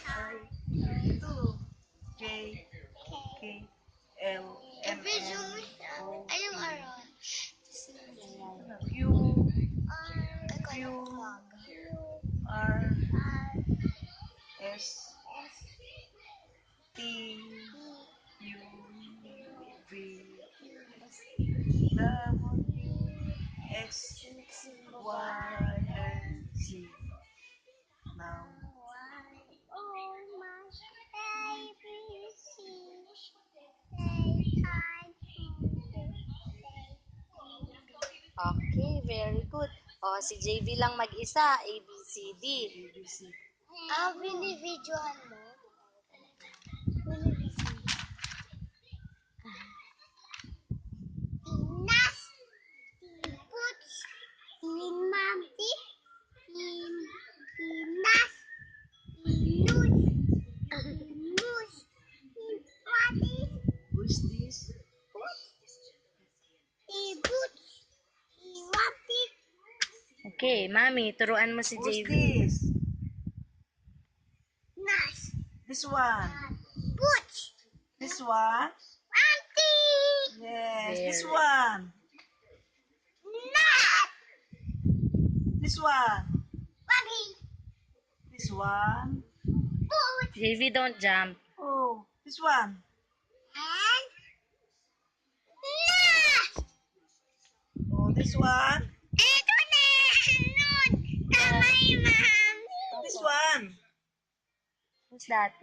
Two. K. K. L. M. N. O. Anong araw? Q. Q. R. S. T. U. V. W. X. Y. and Z. Now, Okay, very good. O, si JV lang mag-isa, A, B, C, D. ABC. Binibidyohan mo? Tinas, tiputs, limamti, tinas, tinus, tinus, tipati, Who's this? tibuts, tiwati, Okay, Mami, turuan mo si Who's JV. this? nas, This one. puts, This one. amti, Yes. This Very. one. nat, This one. wagi, This one. puts, JV, don't jump. Oh, this one. and nas. Oh, this one. Ito na, nun, kamay, ma'am. This one. Who's that?